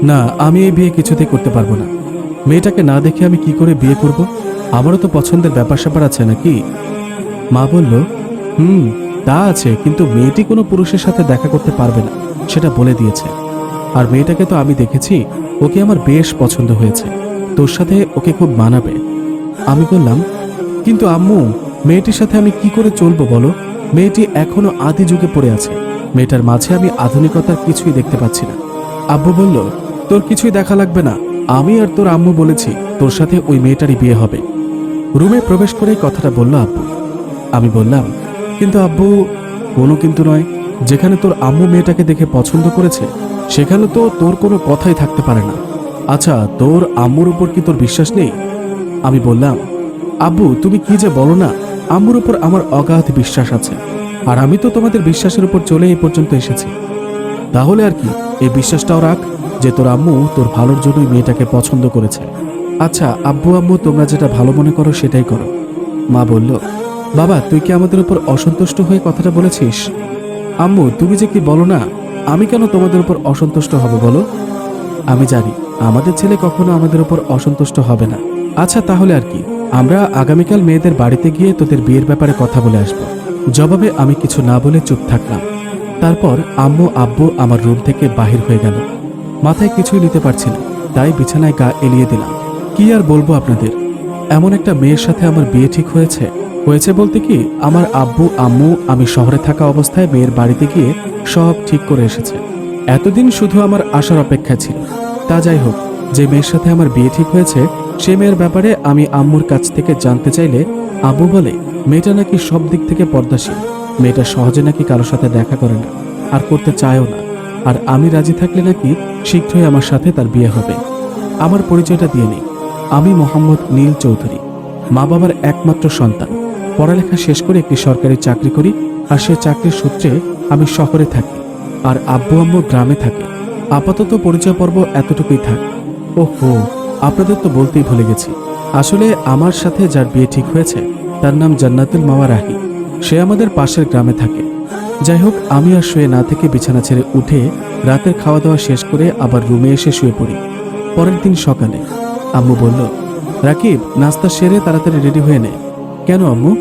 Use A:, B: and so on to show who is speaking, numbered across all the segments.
A: না, আমি এই বিয়ে কিছুতেই করতে পারবো না। মেয়েটাকে না দেখে আমি কি করে বিয়ে করব? আমারও তো পছন্দের ব্যাপার স্যাপার আছে নাকি? মা বলল, তা আছে, কিন্তু মেয়েটি কোনো পুরুষের সাথে দেখা করতে পারবে না, সেটা বলে দিয়েছে। আর মেয়েটাকে তো আমি দেখেছি, ওকে আমার বেশ পছন্দ হয়েছে। তোর সাথে ওকে খুব মানাবে। আমি বললাম, কিন্তু আম্মু, মেয়েটির সাথে আমি কি করে চলবো বলো? মেয়েটি এখনো আদি যুগে পড়ে আছে। মেয়েটার মাঝে আমি আধুনিকতার কিছুই দেখতে পাচ্ছি না। আব্বু বলল, তোর কিছুই দেখা লাগবে না। আমি আর তোর আম্মু বলেছি তোর সাথে ওই মেয়েটারই বিয়ে হবে। রুমে প্রবেশ করেই কথাটা বলল আব্বু। আমি বললাম, কিন্তু আব্বু। কোনো কিন্তু নয়। যেখানে তোর আম্মু মেয়েটাকে দেখে পছন্দ করেছে, সেখানে তো তোর কোনো কথাই থাকতে পারে না। আচ্ছা, তোর আম্মুর উপর কি তোর বিশ্বাস নেই? আমি বললাম, আব্বু তুমি কি যে বলো না, আম্মুর উপর আমার অগাধ বিশ্বাস আছে। আর আমি তো তোমাদের বিশ্বাসের উপর চলে এই পর্যন্ত এসেছি। তাহলে আর কি, এই বিশ্বাসটাও রাখ যে তোর আম্মু তোর ভালোর জন্যই মেয়েটাকে পছন্দ করেছে। আচ্ছা আব্বু আম্মু, তোমরা যেটা ভালো মনে করো সেটাই করো। মা বলল, বাবা তুই কি আমাদের উপর অসন্তুষ্ট হয়ে কথাটা বলেছিস? আম্মু তুমি যে কি বলো না, আমি কেন তোমাদের উপর অসন্তুষ্ট হব বলো? আমি জানি আমাদের ছেলে কখনো আমাদের উপর অসন্তুষ্ট হবে না। আচ্ছা তাহলে আর কি, আমরা আগামীকাল মেয়েদের বাড়িতে গিয়ে তোদের বিয়ের ব্যাপারে কথা বলে আসব। জবাবে আমি কিছু না বলে চুপ থাকলাম। তারপর আম্মু আব্বু আমার রুম থেকে বাহির হয়ে গেল। মাথায় কিছুই নিতে পারছি না, তাই বিছানায় গা এলিয়ে দিলাম। কি আর বলবো আপনাদের, এমন একটা মেয়ের সাথে আমার বিয়ে ঠিক হয়েছে। হয়েছে বলতে কি, আমার আব্বু আম্মু আমি শহরে থাকা অবস্থায় মেয়ের বাড়িতে গিয়ে সব ঠিক করে এসেছে। এতদিন শুধু আমার আসার অপেক্ষা ছিল। তা যাই হোক, যে মেয়ের সাথে আমার বিয়ে ঠিক হয়েছে সে মেয়ের ব্যাপারে আমি আম্মুর কাছ থেকে জানতে চাইলে আব্বু বলে, মেয়েটা নাকি সব দিক থেকে পর্দাশীল। মেয়েটা সহজে নাকি কারোর সাথে দেখা করে না, আর করতে চায়ও না। আর আমি রাজি থাকলে নাকি শীঘ্রই আমার সাথে তার বিয়ে হবে। আমার পরিচয়টা দিয়ে নেই, আমি মোহাম্মদ নীল চৌধুরী, মা বাবার একমাত্র সন্তান। পড়ালেখা শেষ করে একটি সরকারি চাকরি করি, আর সে চাকরির সূত্রে আমি শহরে থাকি, আর আব্বু আম্মু গ্রামে থাকে। আপাতত পরিচয় পর্ব এতটুকুই থাক। ওহো, আপনাদের তো বলতেই ভুলে গেছি, আসলে আমার সাথে যার বিয়ে ঠিক হয়েছে তার নাম জান্নাতুল মাওয়া রাহি। সে আমাদের পাশের গ্রামে থাকে। যাই হোক, আমি আর শুয়ে না থেকে বিছানা ছেড়ে উঠে রাতের খাওয়া দাওয়া শেষ করে আবার রুমে এসে শুয়ে পড়ি। পরের দিন সকালে আম্মু বলল, রাকিব নাস্তা সেরে তাড়াতাড়ি রেডি হয়ে নে। কেন আম্মু?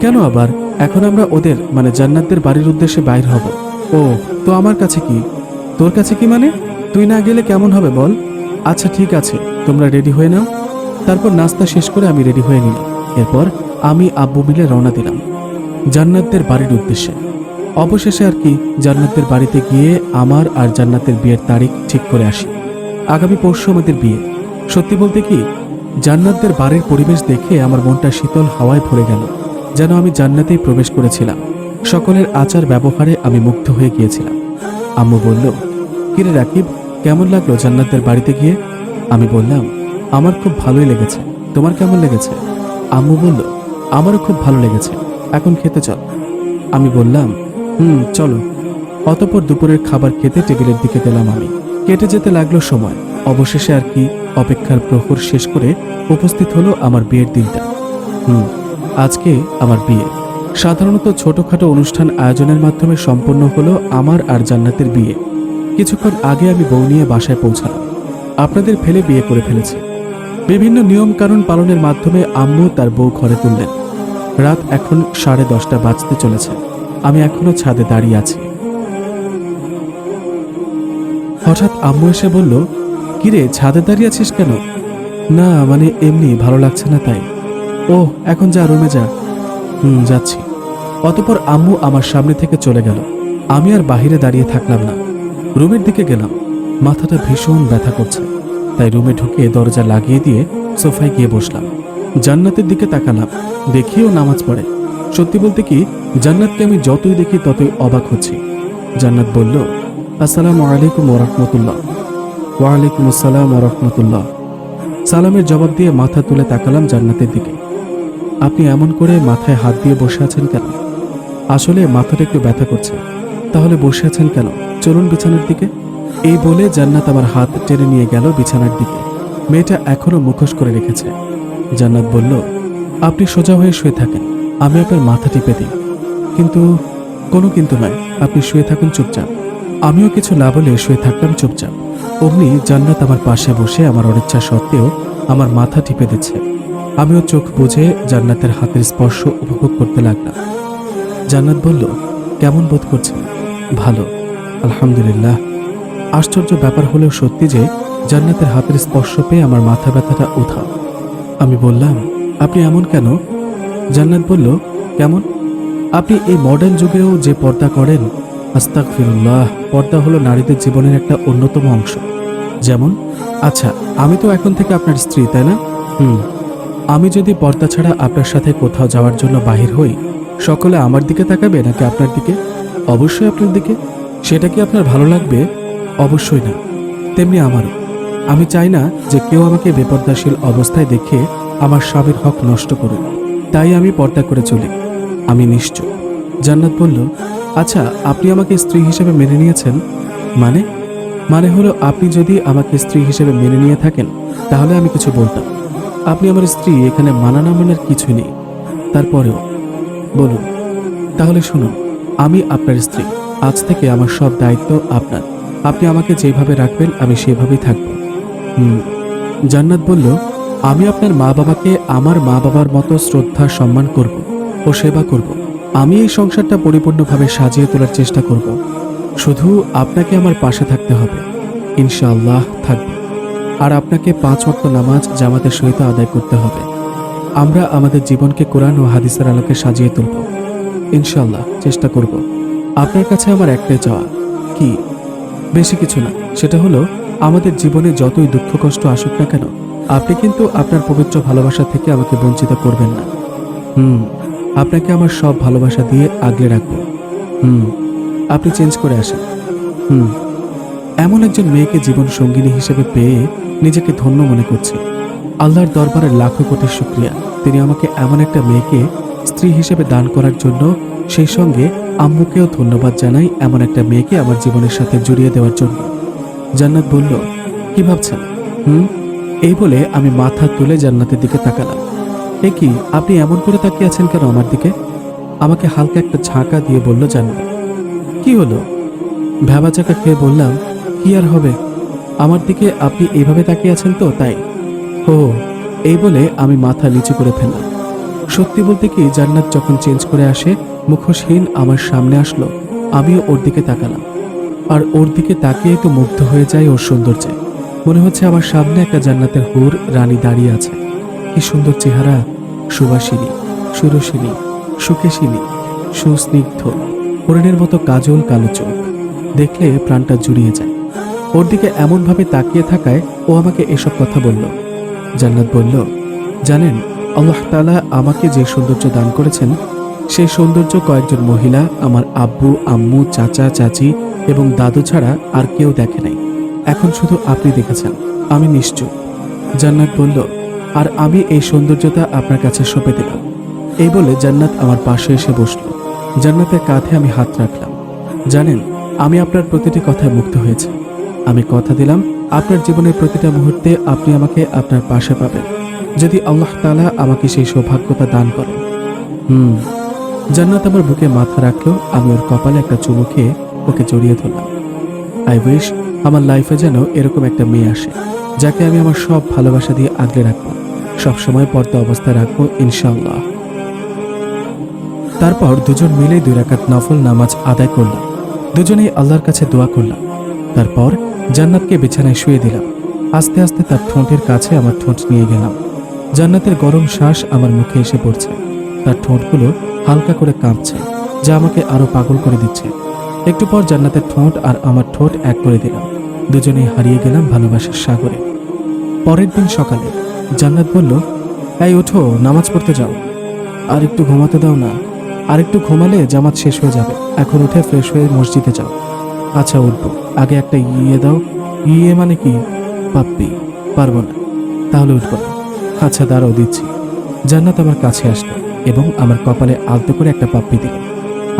A: কেন আবার? এখন আমরা ওদের মানে জান্নাতদের বাড়ির উদ্দেশ্যে বাইর হব। ও, তো আমার কাছে কি? তোর কাছে কি মানে? তুই না গেলে কেমন হবে বল? আচ্ছা ঠিক আছে, তোমরা রেডি হয়ে নাও। তারপর নাস্তা শেষ করে আমি রেডি হয়ে নিলাম। এরপর আমি আব্বু মিলে রওনা দিলাম জান্নাতদের বাড়ির উদ্দেশ্যে। অবশেষে আর কি, জান্নাতদের বাড়িতে গিয়ে আমার আর জান্নাতের বিয়ের তারিখ ঠিক করে আসি। আগামী পরশু আমাদের বিয়ে। সত্যি বলতে কি, জান্নাতদের বাড়ির পরিবেশ দেখে আমার মনটা শীতল হাওয়ায় ভরে গেল, যেন আমি জান্নাতেই প্রবেশ করেছিলাম। সকলের আচার ব্যবহারে আমি মুগ্ধ হয়ে গিয়েছিলাম। আম্মু বলল, কিরে রাকিব, কেমন লাগলো জান্নাতদের বাড়িতে গিয়ে? আমি বললাম, আমার খুব ভালোই লেগেছে। তোমার কেমন লেগেছে? আম্মু বলল, আমারও খুব ভালো লেগেছে। এখন খেতে চল। আমি বললাম, চলো। অতঃপর দুপুরের খাবার খেতে টেবিলের দিকে গেলাম আমি। কেটে যেতে লাগলো সময়। অবশেষে আর কি, অপেক্ষার প্রহর শেষ করে উপস্থিত হলো আমার বিয়ের দিনটা। আজকে আমার বিয়ে। সাধারণত ছোটখাটো অনুষ্ঠান আয়োজনের মাধ্যমে সম্পন্ন হলো আমার আর জান্নাতের বিয়ে। কিছুক্ষণ আগে আমি বউ নিয়ে বাসায় পৌঁছালাম। আপনাদের ফেলে বিয়ে করে ফেলেছে। বিভিন্ন নিয়ম কানুন পালনের মাধ্যমে আম্মু তার বউ ঘরে তুললেন। রাত এখন 10:30 বাজতে চলেছে। আমি এখনো ছাদে দাঁড়িয়ে আছি। হঠাৎ আম্মু এসে বলল, কিরে ছাদে দাঁড়িয়ে আছিস কেন? না মানে এমনি ভালো লাগছে না তাই। ও, এখন যা, রুমে যা। যাচ্ছি। অতঃপর আম্মু আমার সামনে থেকে চলে গেল। আমি আর বাহিরে দাঁড়িয়ে থাকলাম না, রুমের দিকে গেলাম। মাথাটা ভীষণ ব্যথা করছে, তাই রুমে ঢুকে দরজা লাগিয়ে দিয়ে সোফায় গিয়ে বসলাম। জান্নাতের দিকে তাকালাম, দেখিও নামাজ পড়ে। সত্যি বলতে কি, জান্নাতকে আমি যতই দেখি ততই অবাক হচ্ছি। জান্নাত বলল, আসসালামু আলাইকুম ওয়া রাহমাতুল্লাহ। ওয়ালাইকুম আসসালাম ওয়া রাহমাতুল্লাহ। সালামের জবাব দিয়ে মাথা তুলে তাকালাম জান্নাতের দিকে। আপনি এমন করে মাথায় হাত দিয়ে বসে আছেন কেন? আসলে মাথাটা একটু ব্যথা করছে। তাহলে বসে আছেন কেন? চলুন বিছানার দিকে। এই বলে জান্নাত আমার হাত টেনে নিয়ে গেল বিছানার দিকে। মেয়েটা এখনো মুখোশ করে রেখেছে। জান্নাত বলল, আপনি সোজা হয়ে শুয়ে থাকেন, আমি আপনার মাথা টিপে দিই। কিন্তু কোনো কিন্তু নয়, আপনি শুয়ে থাকুন চুপচাপ। আমিও কিছু না বলে শুয়ে থাকলাম চুপচাপ। অমনি জান্নাত আমার পাশে বসে আমার অনিচ্ছা সত্ত্বেও আমার মাথা টিপে দিচ্ছে। আমিও চোখ বুজে জান্নাতের হাতের স্পর্শ উপভোগ করতে লাগলাম। জান্নাত বলল, কেমন বোধ করছেন? ভালো, আলহামদুলিল্লাহ। আশ্চর্য ব্যাপার হলেও সত্যি যে জান্নাতের হাতের স্পর্শ পেয়ে আমার মাথা ব্যথাটা উধাও। আমি বললাম, আপনি এমন কেন? জান্নাত বলল, কেমন? আপনি এই মডার্ন যুগেও যে পর্দা করেন, আস্তাগফিরুল্লাহ, পর্দা হলো নারীদের জীবনের একটা অন্যতম অংশ। যেমন, আচ্ছা, আমি তো এখন থেকে আপনার স্ত্রী, তাই না? আমি যদি পর্দা ছাড়া আপনার সাথে কোথাও যাওয়ার জন্য বাহির হই, সকলে আমার দিকে তাকাবে নাকি আপনার দিকে? অবশ্যই আপনার দিকে। সেটা কি আপনার ভালো লাগবে? অবশ্যই না। তেমনি আমারও। আমি চাই না যে কেউ আমাকে বেপর্দাশীল অবস্থায় দেখে আমার স্বামীর হক নষ্ট করুক। তাই আমি পর্দা করে চলি। আমি নিশ্চয়। জান্নাত বলল, আচ্ছা, আপনি আমাকে স্ত্রী হিসেবে মেনে নিয়েছেন? মানে? মানে হলো, আপনি যদি আমাকে স্ত্রী হিসেবে মেনে নিয়ে থাকেন তাহলে আমি কিছু বলতাম। আপনি আমার স্ত্রী, এখানে মানা না মানার কিছু নেই। তারপরেও বলুন। তাহলে শুনুন, আমি আপনার স্ত্রী। আজ থেকে আমার সব দায়িত্ব আপনার। আপনি আমাকে যেভাবে রাখবেন আমি সেভাবেই থাকব। জান্নাত বলল, আমি আপনার মা বাবাকে আমার মা বাবার মতো শ্রদ্ধা সম্মান করব ও সেবা করব। আমি এই সংসারটা পরিপূর্ণভাবে সাজিয়ে তোলার চেষ্টা করব। শুধু আপনাকে আমার পাশে থাকতে হবে। ইনশাআল্লাহ থাকব। আর আপনাকে 5 ওয়াক্ত নামাজ জামাতের সহিত আদায় করতে হবে। আমরা আমাদের জীবনকে কোরআন ও হাদিসের আলোকে সাজিয়ে তুলব। ইনশাআল্লাহ চেষ্টা করব। আপনার কাছে আমার একটাই চাওয়া। কি? বেশি কিছু না। সেটা হলো, আমাদের জীবনে যতই দুঃখ কষ্ট আসুক না কেন, আপনি কিন্তু আপনার পবিত্র ভালোবাসা থেকে আমাকে বঞ্চিত করবেন না। আপনাকে আমার সব ভালোবাসা দিয়ে আগলে রাখবো। আপনি চেঞ্জ করে আসেন। এমন একজন মেয়েকে জীবন সঙ্গিনী হিসেবে পেয়ে নিজেকে ধন্য মনে করছি। আল্লাহর দরবারে লাখো কোটি শুকরিয়া, তিনি আমাকে এমন একটা মেয়েকে স্ত্রী হিসেবে দান করার জন্য। সেই সঙ্গে আম্মুকেও ধন্যবাদ জানাই এমন একটা মেয়েকে আমার জীবনের সাথে জড়িয়ে দেওয়ার জন্য। জান্নাত বলল, কি ভাবছেন? এই বলে আমি মাথা তুলে জান্নাতের দিকে তাকালাম। এ কি, আপনি এমন করে তাকিয়ে আছেন কেন আমার দিকে? আমাকে হালকা একটা ঝাঁকা দিয়ে বলল জান্নাত। কি হলো? ভ্যাবাচাকা খেয়ে বললাম, কি আর হবে, আমার দিকে আপনি এইভাবে তাকিয়ে আছেন তো তাই। ও, এই বলে আমি মাথা নিচু করে ফেললাম। সত্যি বলতে কি, জান্নাত যখন চেঞ্জ করে আসে, মুখোশহীন আমার সামনে আসলো, আমিও ওর দিকে তাকালাম। আর ওর দিকে তাকিয়ে তো মুগ্ধ হয়ে যায় ওর সৌন্দর্যে। মনে হচ্ছে আমার সামনে একটা জান্নাতের হুর রানী দাঁড়িয়ে আছে। কি সুন্দর চেহারা, সুবাসিনী, সুরসিনী, সুকেশিনী, সুস্নিগ্ধ, হরিণের মতো কাজল কালো চোখ। দেখলে প্রাণটা জুড়িয়ে যায়। ওর দিকে এমনভাবে তাকিয়ে থাকায় ও আমাকে এসব কথা বলল। জান্নাত বলল, জানেন, আল্লাহ তাআলা আমাকে যে সৌন্দর্য দান করেছেন, সেই সৌন্দর্য কয়েকজন মহিলা, আমার আব্বু আম্মু, চাচা চাচি এবং দাদু ছাড়া আর কেউ দেখে নাই। এখন শুধু আপনি দেখেছেন, আমি নিশ্চয়। জান্নাত বলল, আর আমি এই সৌন্দর্যতা আপনার কাছে সঁপে দিলাম। এই বলে জান্নাত আমার পাশে এসে বসল। জান্নাতের কাঁধে আমি হাত রাখলাম। জানেন, আমি আপনার প্রতিটি কথায় মুগ্ধ হয়েছি। আমি কথা দিলাম, আপনার জীবনের প্রতিটা মুহূর্তে আপনি আমাকে আপনার পাশে পাবেন, যদি আল্লাহ তাআলা আমাকে সেই সৌভাগ্যতা দান করেন। জান্নাত আমার বুকে মাথা রাখলো। আমি ওর কপালে একটা চুমু খেয়ে ওকে জড়িয়ে ধরলাম। আই উইশ আমার লাইফে যেন এরকম একটা মেয়ে আসে, যাকে আমি আমার সব ভালোবাসা দিয়ে আগলে রাখবো, সবসময় পর্দা অবস্থায় রাখবো, ইনশাআল্লাহ। তারপর দুজন মিলে 2 রাকাত নফল নামাজ আদায় করলাম। দুজনেই আল্লাহর কাছে দোয়া করলাম। তারপর জান্নাতকে বিছানায় শুয়ে দিলাম। আস্তে আস্তে তার ঠোঁটের কাছে আমার ঠোঁট নিয়ে গেলাম। জান্নাতের গরম শ্বাস আমার মুখে এসে পড়ছে। তার ঠোঁটগুলো হালকা করে কাঁপছে, যা আমাকে আরো পাগল করে দিচ্ছে। একটু পর জান্নাতের ঠোঁট আর আমার ঠোঁট এক করে দিলাম। দুজনেই হারিয়ে গেলাম ভালোবাসার সাগরে। পরের দিন সকালে জান্নাত বলল, এই ওঠো, নামাজ পড়তে যাও। আর একটু ঘুমাতে দাও না। আর একটু ঘুমালে জামাত শেষ হয়ে যাবে। এখন উঠে ফ্রেশ হয়ে মসজিদে যাও। আচ্ছা উঠবো, আগে একটা ইয়ে দাও। ইয়ে মানে কি? পাপ্পি। পারবো না। তাহলে উঠবো না। আচ্ছা দাঁড়াও, দিচ্ছি। জান্নাত আমার কাছে আসলো এবং আমার কপালে আলতো করে একটা পাপ্পি দিল।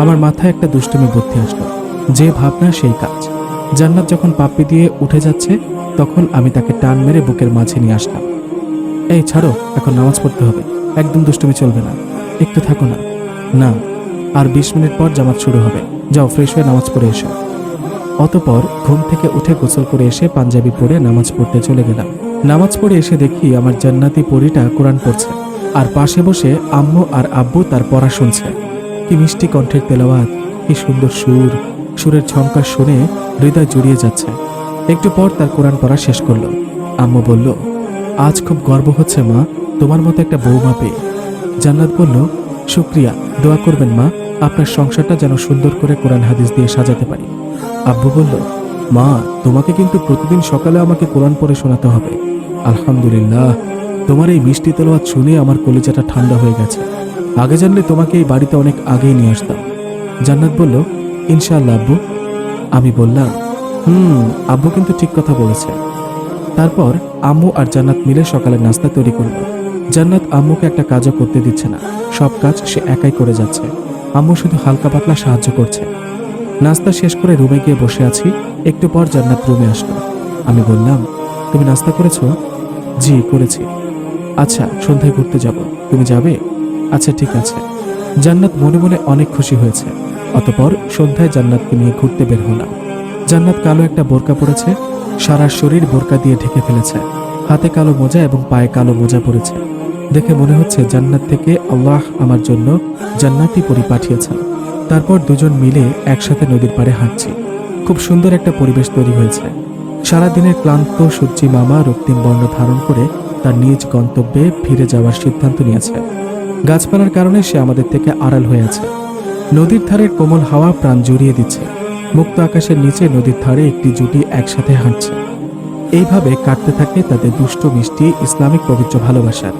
A: আমার মাথায় একটা দুষ্টুমি বুদ্ধি আসলো, যে ভাবনা সেই কাজ। জান্নাত যখন পাপ্পি দিয়ে উঠে যাচ্ছে, তখন আমি তাকে টান মেরে বুকের মাঝে নিয়ে আসলাম। এই ছাড়ো, এখন নামাজ পড়তে হবে, একদম দুষ্টুমি চলবে না। একটু থাকো না। না, আর 20 মিনিট পর জামাত শুরু হবে। যাও, ফ্রেশ হয়ে নামাজ পড়ে এসো। অতঃপর ঘুম থেকে উঠে গোসল করে এসে পাঞ্জাবি পরে নামাজ পড়তে চলে গেলাম। নামাজ পড়ে এসে দেখি আমার জান্নাতি পরীটা কোরআন পড়ছে, আর পাশে বসে আম্মু আর আব্বু তার পড়া শুনছে। কি মিষ্টি কণ্ঠের তেলাওয়াত, কি সুন্দর সুর, সুরের ঝংকার শুনে হৃদয় জুড়িয়ে যাচ্ছে। একটু পর তার কোরআন পড়া শেষ করলো। আম্মু বলল, আজ খুব গর্ব হচ্ছে মা, তোমার মতো একটা বৌমা পেয়ে। জান্নাত বলল, শুক্রিয়া, দোয়া করবেন মা, আপনার সংসারটা যেন সুন্দর করে কোরআন হাদিস দিয়ে সাজাতে পারি। আব্বু বলল, মা, তোমাকে কিন্তু প্রতিদিন সকালে আমাকে কোরআন পড়ে শোনাতে হবে। আলহামদুলিল্লাহ, তোমার এই মিষ্টি তেলাওয়াত শুনে আমার কলিজাটা ঠান্ডা হয়ে গেছে। আগে জানলে তোমাকে এই বাড়িতে অনেক আগেই নিয়ে আসতাম। জান্নাত বলল, ইনশাআল্লাহ আব্বু। আমি বললাম, আব্বু কিন্তু ঠিক কথা বলেছে। তারপর আম্মু আর জান্নাত মিলে সকালে নাস্তা তৈরি করল। জান্নাত আম্মুকে একটা কাজও করতে দিচ্ছে না, সব কাজ সে একাই করে যাচ্ছে। আম্মু শুধু হালকা পাতলা সাহায্য করছে। নাস্তা শেষ করে রুমে গিয়ে বসে আছি। একটু পর জান্নাত রুমে আসলো। আমি বললাম, তুমি নাস্তা করেছো? জি করেছি। আচ্ছা, সন্ধ্যায় ঘুরতে যাব, তুমি যাবে? আচ্ছা ঠিক আছে। জান্নাত মনে মনে অনেক খুশি হয়েছে। অতঃপর সন্ধ্যায় জান্নাতকে নিয়ে ঘুরতে বের হলাম। জান্নাত কালো একটা বোরকা পরেছে, সারা শরীর বোরকা দিয়ে ঢেকে ফেলেছে। হাতে কালো মোজা এবং পায়ে কালো মোজা পরেছে। দেখে মনে হচ্ছে জান্নাত থেকে আল্লাহ আমার জন্য জান্নাতি পরী পাঠিয়েছেন। তারপর দুজন মিলে একসাথে নদীর পাড়ে হাঁটছি। খুব সুন্দর একটা পরিবেশ তৈরি হয়েছে। সারাদিনের ক্লান্ত সূর্যি মামা রক্তিম বর্ণ ধারণ করে তার নিজ গন্তব্যে ফিরে যাওয়ার সিদ্ধান্ত নিয়েছে। গাছপালার কারণে সে আমাদের থেকে আড়াল হয়ে আছে। নদীর ধারের কোমল হাওয়া প্রাণ জুড়িয়ে দিচ্ছে। মুক্ত আকাশের নিচে নদীর ধারে একটি জুটি একসাথে হাঁটছে। এইভাবে কাটতে থাকে তাদের দুষ্ট মিষ্টি ইসলামিক পবিত্র ভালোবাসা।